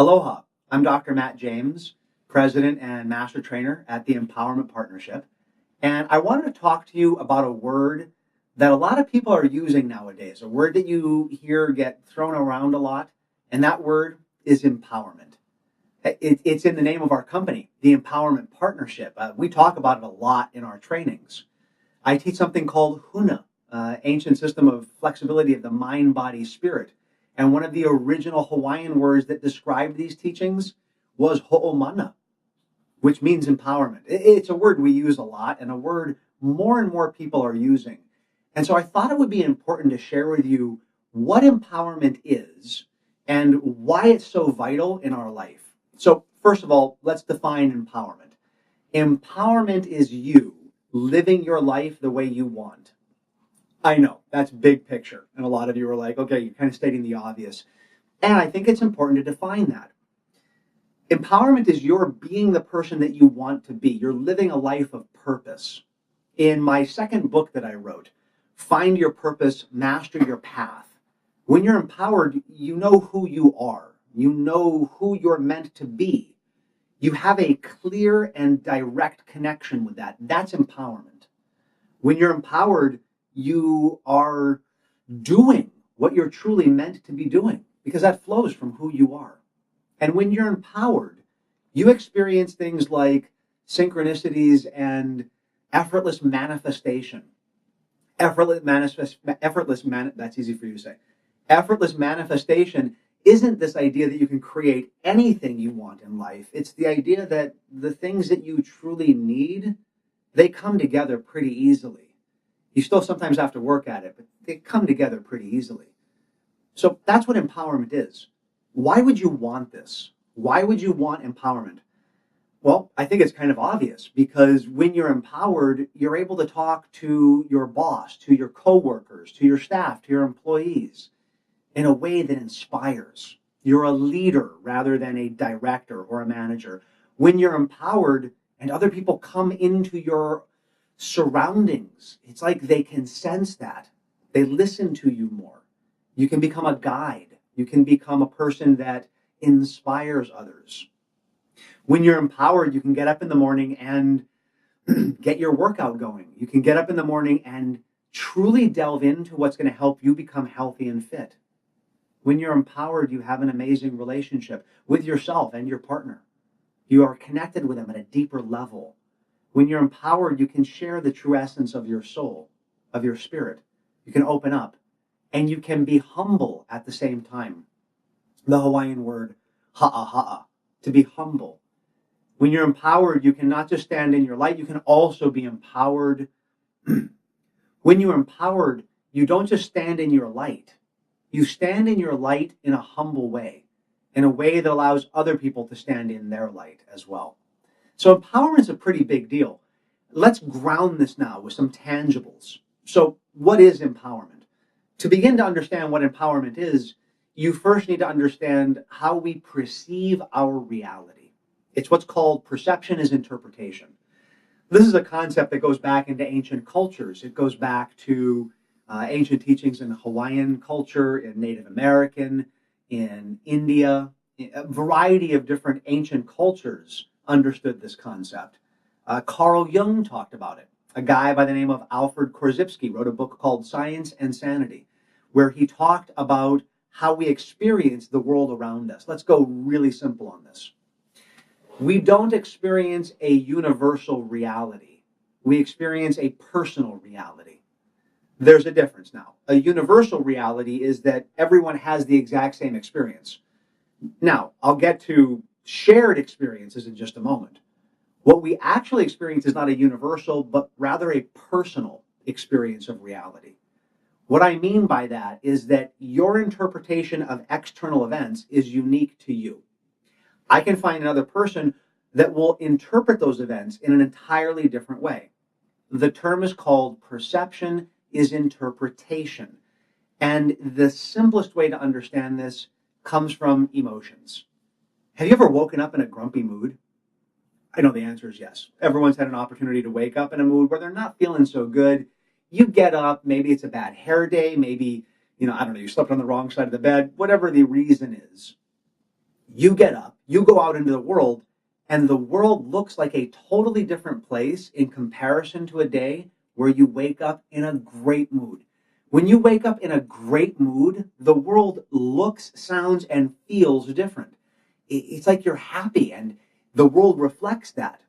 Aloha, I'm Dr. Matt James, President and Master Trainer at the Empowerment Partnership. And I wanted to talk to you about a word that a lot of people are using nowadays, a word that you hear get thrown around a lot, and that word is empowerment. It's in the name of our company, the Empowerment Partnership. We talk about it a lot in our trainings. I teach something called Huna, ancient system of flexibility of the mind, body, spirit. And one of the original Hawaiian words that described these teachings was ho'omana, which means empowerment. It's a word we use a lot and a word more and more people are using. And so I thought it would be important to share with you what empowerment is and why it's so vital in our life. So first of all, let's define empowerment. Empowerment is you living your life the way you want. I know, that's big picture. And a lot of you are like, okay, you're kind of stating the obvious. And I think it's important to define that. Empowerment is your being the person that you want to be. You're living a life of purpose. In my second book that I wrote, Find Your Purpose, Master Your Path. When you're empowered, you know who you are. You know who you're meant to be. You have a clear and direct connection with that. That's empowerment. When you're empowered, you are doing what you're truly meant to be doing because that flows from who you are. And when you're empowered, you experience things like synchronicities and effortless manifestation. That's easy for you to say. Effortless manifestation isn't this idea that you can create anything you want in life. It's the idea that the things that you truly need, they come together pretty easily. You still sometimes have to work at it, but they come together pretty easily. So that's what empowerment is. Why would you want this? Why would you want empowerment? Well, I think it's kind of obvious because when you're empowered, you're able to talk to your boss, to your coworkers, to your staff, to your employees in a way that inspires. You're a leader rather than a director or a manager. When you're empowered and other people come into your surroundings, it's like they can sense that. They listen to you more. You can become a guide. You can become a person that inspires others. When you're empowered, you can get up in the morning and get your workout going. You can get up in the morning and truly delve into what's going to help you become healthy and fit. When you're empowered, you have an amazing relationship with yourself and your partner. You are connected with them at a deeper level. When you're empowered, you can share the true essence of your soul, of your spirit. You can open up and you can be humble at the same time. The Hawaiian word ha'a, to be humble. When you're empowered, you can not just stand in your light, you can also be empowered. When you're empowered, you don't just stand in your light. You stand in your light in a humble way, in a way that allows other people to stand in their light as well. So empowerment is a pretty big deal. Let's ground this now with some tangibles. So what is empowerment? To begin to understand what empowerment is, you first need to understand how we perceive our reality. It's what's called perception is interpretation. This is a concept that goes back into ancient cultures. It goes back to ancient teachings in Hawaiian culture, in Native American, in India. A variety of different ancient cultures understood this concept. Carl Jung talked about it. A guy by the name of Alfred Korzybski wrote a book called Science and Sanity, where he talked about how we experience the world around us. Let's go really simple on this. We don't experience a universal reality. We experience a personal reality. There's a difference now. A universal reality is that everyone has the exact same experience. Now, I'll get to shared experiences in just a moment. What we actually experience is not a universal, but rather a personal experience of reality. What I mean by that is that your interpretation of external events is unique to you. I can find another person that will interpret those events in an entirely different way. The term is called perception is interpretation. And the simplest way to understand this comes from emotions. Have you ever woken up in a grumpy mood? I know the answer is yes. Everyone's had an opportunity to wake up in a mood where they're not feeling so good. You get up, maybe it's a bad hair day, maybe, I don't know, you slept on the wrong side of the bed, whatever the reason is. You get up, you go out into the world, and the world looks like a totally different place in comparison to a day where you wake up in a great mood. When you wake up in a great mood, the world looks, sounds, and feels different. It's like you're happy, and the world reflects that.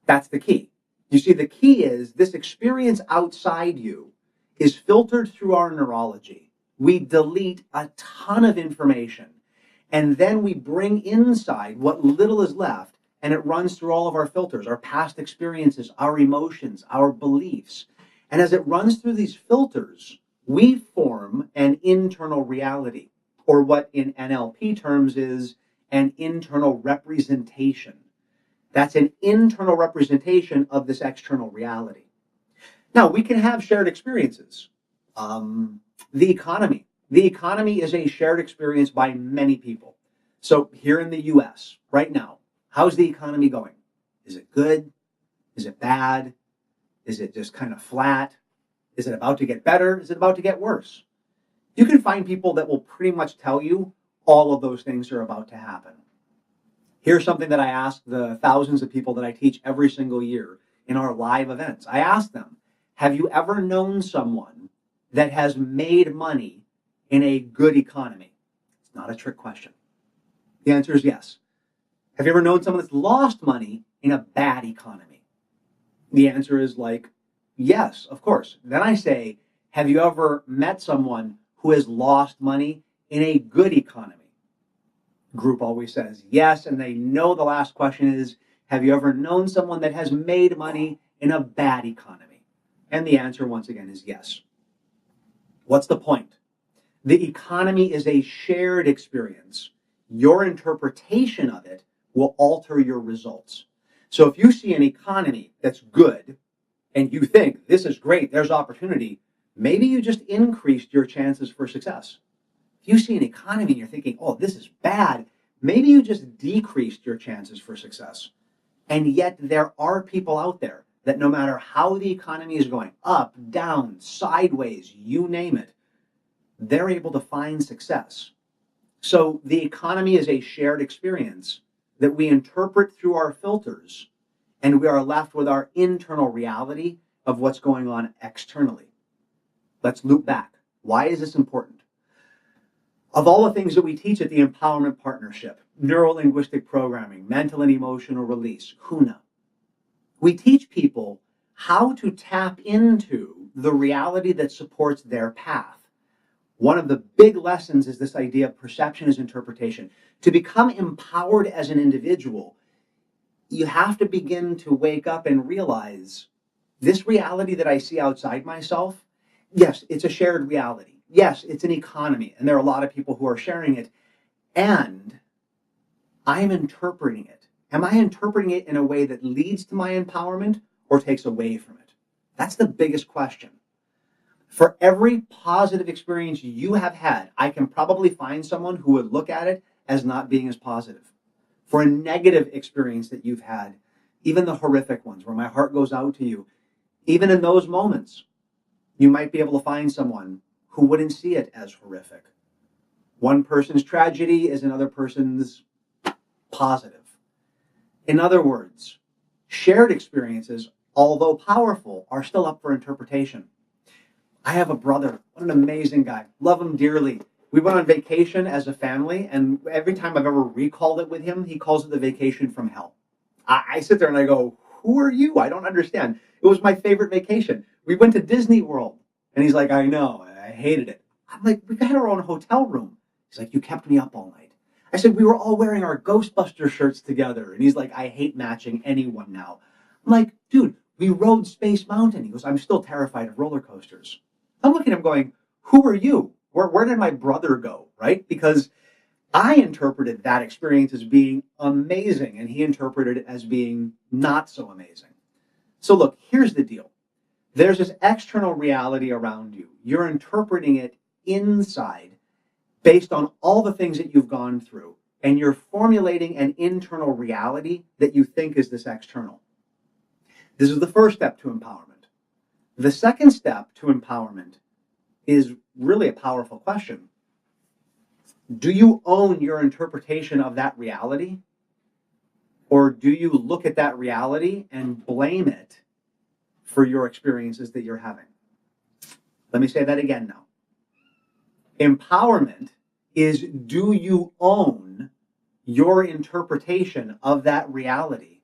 That's the key. You see, the key is this experience outside you is filtered through our neurology. We delete a ton of information, and then we bring inside what little is left, and it runs through all of our filters, our past experiences, our emotions, our beliefs. And as it runs through these filters, we form an internal reality, or what in NLP terms is an internal representation. That's an internal representation of this external reality. Now, we can have shared experiences. The economy. The economy is a shared experience by many people. So here in the US, right now, how's the economy going? Is it good? Is it bad? Is it just kind of flat? Is it about to get better? Is it about to get worse? You can find people that will pretty much tell you all of those things are about to happen. Here's something that I ask the thousands of people that I teach every single year in our live events. I ask them, have you ever known someone that has made money in a good economy? It's not a trick question. The answer is yes. Have you ever known someone that's lost money in a bad economy? The answer is like, yes, of course. Then I say, have you ever met someone who has lost money in a good economy? Group always says yes, and they know the last question is, have you ever known someone that has made money in a bad economy? And the answer, once again, is yes. What's the point? The economy is a shared experience. Your interpretation of it will alter your results. So if you see an economy that's good, and you think, this is great, there's opportunity, maybe you just increased your chances for success. If you see an economy and you're thinking, oh, this is bad, maybe you just decreased your chances for success. And yet there are people out there that no matter how the economy is going, up, down, sideways, you name it, they're able to find success. So the economy is a shared experience that we interpret through our filters, and we are left with our internal reality of what's going on externally. Let's loop back. Why is this important? Of all the things that we teach at the Empowerment Partnership, neuro-linguistic programming, mental and emotional release, HUNA, we teach people how to tap into the reality that supports their path. One of the big lessons is this idea of perception as interpretation. To become empowered as an individual, you have to begin to wake up and realize this reality that I see outside myself, yes, it's a shared reality. Yes, it's an economy, and there are a lot of people who are sharing it, and I'm interpreting it. Am I interpreting it in a way that leads to my empowerment or takes away from it? That's the biggest question. For every positive experience you have had, I can probably find someone who would look at it as not being as positive. For a negative experience that you've had, even the horrific ones where my heart goes out to you, even in those moments, you might be able to find someone who wouldn't see it as horrific. One person's tragedy is another person's positive. In other words, shared experiences, although powerful, are still up for interpretation. I have a brother, what an amazing guy, love him dearly. We went on vacation as a family, and every time I've ever recalled it with him, he calls it the vacation from hell. I sit there and I go, who are you? I don't understand. It was my favorite vacation. We went to Disney World, and he's like, I know, I hated it. I'm like, we got our own hotel room. He's like, you kept me up all night. I said, we were all wearing our Ghostbuster shirts together. And he's like, I hate matching anyone now. I'm like, dude, we rode Space Mountain. He goes, I'm still terrified of roller coasters. I'm looking at him going, who are you? Where did my brother go, right? Because I interpreted that experience as being amazing, and he interpreted it as being not so amazing. So look, here's the deal. There's this external reality around you. You're interpreting it inside based on all the things that you've gone through, and you're formulating an internal reality that you think is this external. This is the first step to empowerment. The second step to empowerment is really a powerful question. Do you own your interpretation of that reality? Or do you look at that reality and blame it for your experiences that you're having? Let me say that again now. Empowerment is, do you own your interpretation of that reality?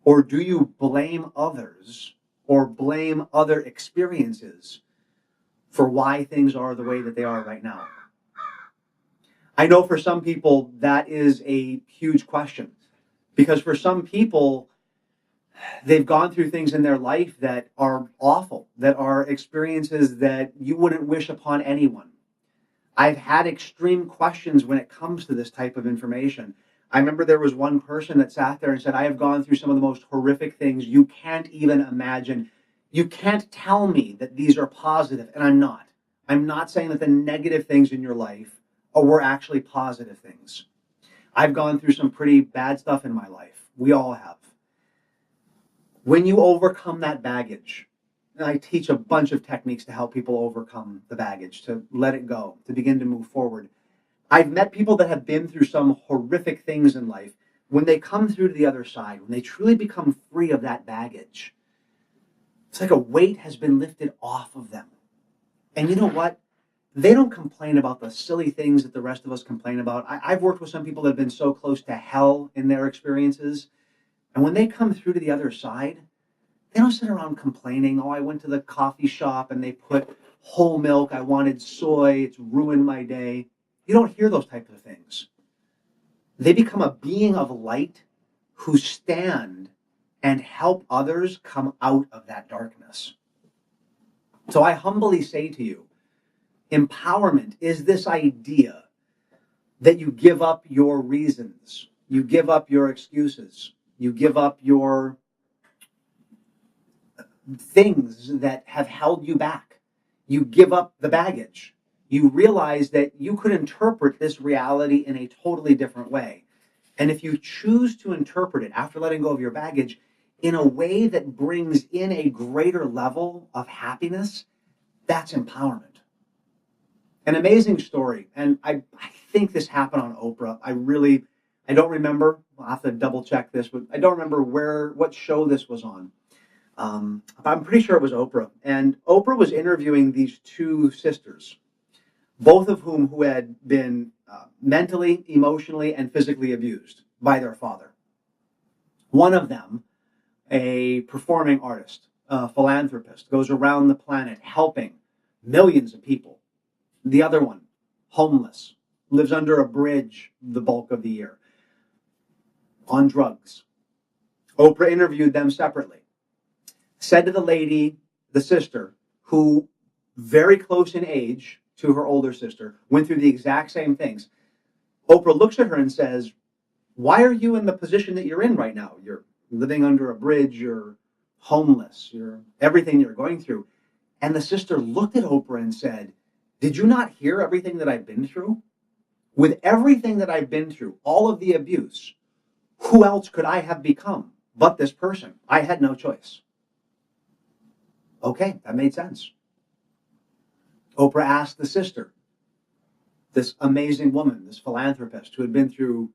Or do you blame others or blame other experiences for why things are the way that they are right now? I know for some people that is a huge question, because for some people, they've gone through things in their life that are awful, that are experiences that you wouldn't wish upon anyone. I've had extreme questions when it comes to this type of information. I remember there was one person that sat there and said, I have gone through some of the most horrific things you can't even imagine. You can't tell me that these are positive, and I'm not. I'm not saying that the negative things in your life were actually positive things. I've gone through some pretty bad stuff in my life. We all have. When you overcome that baggage, and I teach a bunch of techniques to help people overcome the baggage, to let it go, to begin to move forward. I've met people that have been through some horrific things in life. When they come through to the other side, when they truly become free of that baggage, it's like a weight has been lifted off of them. And you know what? They don't complain about the silly things that the rest of us complain about. I've worked with some people that have been so close to hell in their experiences. And when they come through to the other side, they don't sit around complaining, oh, I went to the coffee shop and they put whole milk, I wanted soy, it's ruined my day. You don't hear those types of things. They become a being of light who stand and help others come out of that darkness. So I humbly say to you, empowerment is this idea that you give up your reasons, you give up your excuses, you give up your things that have held you back. You give up the baggage. You realize that you could interpret this reality in a totally different way. And if you choose to interpret it after letting go of your baggage in a way that brings in a greater level of happiness, that's empowerment. An amazing story. And I think this happened on Oprah. I don't remember. I'll have to double check this, but I don't remember what show this was on. I'm pretty sure it was Oprah. And Oprah was interviewing these two sisters, both of who had been mentally, emotionally, and physically abused by their father. One of them, a performing artist, a philanthropist, goes around the planet helping millions of people. The other one, homeless, lives under a bridge the bulk of the year, on drugs. Oprah interviewed them separately. Said to the lady, the sister, who very close in age to her older sister, went through the exact same things. Oprah looks at her and says, why are you in the position that you're in right now? You're living under a bridge, you're homeless, you're everything you're going through. And the sister looked at Oprah and said, did you not hear everything that I've been through? With everything that I've been through, all of the abuse, who else could I have become but this person? I had no choice. Okay, that made sense. Oprah asked the sister, this amazing woman, this philanthropist who had been through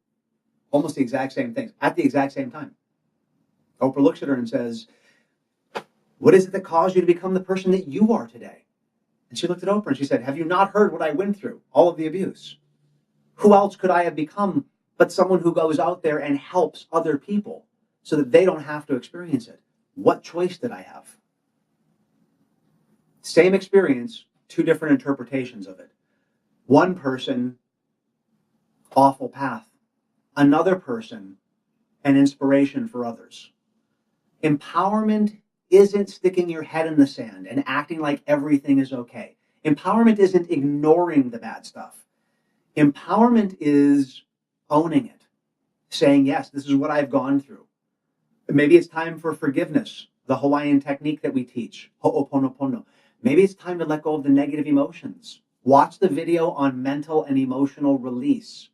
almost the exact same things at the exact same time. Oprah looks at her and says, what is it that caused you to become the person that you are today? And she looked at Oprah and she said, have you not heard what I went through? All of the abuse. Who else could I have become but someone who goes out there and helps other people so that they don't have to experience it? What choice did I have? Same experience, two different interpretations of it. One person, awful path. Another person, an inspiration for others. Empowerment isn't sticking your head in the sand and acting like everything is okay. Empowerment isn't ignoring the bad stuff. Empowerment is owning it, saying, yes, this is what I've gone through. Maybe it's time for forgiveness, the Hawaiian technique that we teach, ho'oponopono. Maybe it's time to let go of the negative emotions. Watch the video on mental and emotional release,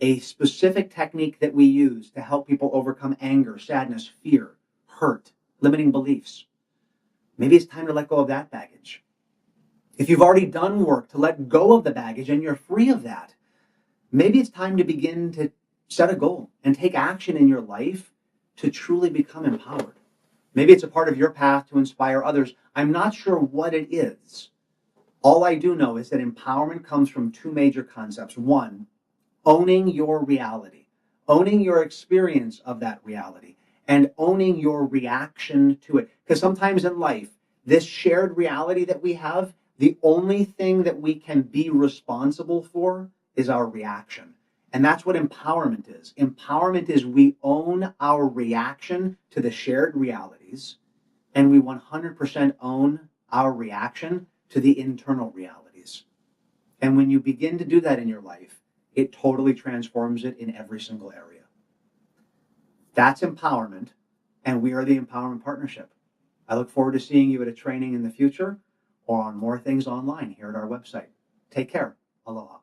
a specific technique that we use to help people overcome anger, sadness, fear, hurt, limiting beliefs. Maybe it's time to let go of that baggage. If you've already done work to let go of the baggage and you're free of that, Maybe it's time to begin to set a goal and take action in your life to truly become empowered. Maybe it's a part of your path to inspire others. I'm not sure what it is. All I do know is that empowerment comes from two major concepts. One, owning your reality, owning your experience of that reality, and owning your reaction to it. Because sometimes in life, this shared reality that we have, the only thing that we can be responsible for is our reaction. And that's what empowerment is. Empowerment is we own our reaction to the shared realities, and we 100% own our reaction to the internal realities. And when you begin to do that in your life, it totally transforms it in every single area. That's empowerment, and we are the Empowerment Partnership. I look forward to seeing you at a training in the future or on more things online here at our website. Take care. Aloha.